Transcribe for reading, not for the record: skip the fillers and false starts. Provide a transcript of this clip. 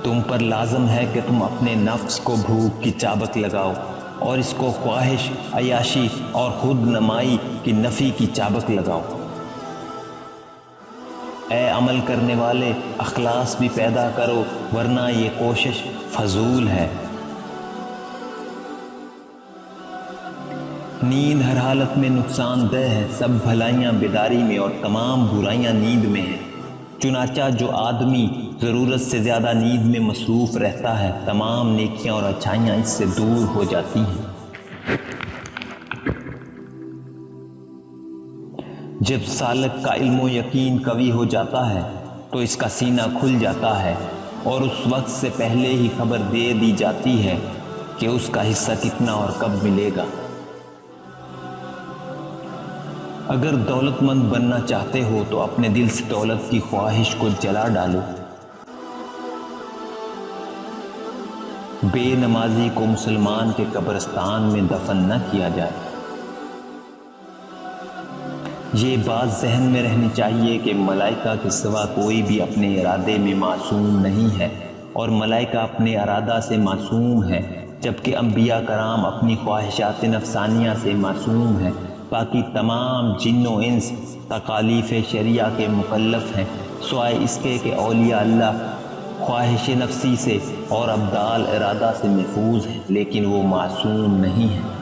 تم پر لازم ہے کہ تم اپنے نفس کو بھوک کی چابک لگاؤ اور اس کو خواہش، عیاشی اور خود نمائی کی نفی کی چابک لگاؤ۔ اے عمل کرنے والے، اخلاص بھی پیدا کرو ورنہ یہ کوشش فضول ہے۔ نیند ہر حالت میں نقصان دہ ہے، سب بھلائیاں بیداری میں اور تمام برائیاں نیند میں ہیں۔ چنانچہ جو آدمی ضرورت سے زیادہ نیند میں مصروف رہتا ہے، تمام نیکیاں اور اچھائیاں اس سے دور ہو جاتی ہیں۔ جب سالک کا علم و یقین قوی ہو جاتا ہے تو اس کا سینہ کھل جاتا ہے اور اس وقت سے پہلے ہی خبر دے دی جاتی ہے کہ اس کا حصہ کتنا اور کب ملے گا۔ اگر دولت مند بننا چاہتے ہو تو اپنے دل سے دولت کی خواہش کو جلا ڈالو۔ بے نمازی کو مسلمان کے قبرستان میں دفن نہ کیا جائے۔ یہ بات ذہن میں رہنی چاہیے کہ ملائکہ کے سوا کوئی بھی اپنے ارادے میں معصوم نہیں ہے اور ملائکہ اپنے ارادہ سے معصوم ہے، جبکہ انبیاء کرام اپنی خواہشات نفسانیہ سے معصوم ہیں۔ باقی تمام جن و انس تکالیف شریعہ کے مکلف ہیں، سوائے اس کے کہ اولیاء اللہ خواہش نفسی سے اور ابدال ارادہ سے محفوظ ہیں، لیکن وہ معصوم نہیں ہیں۔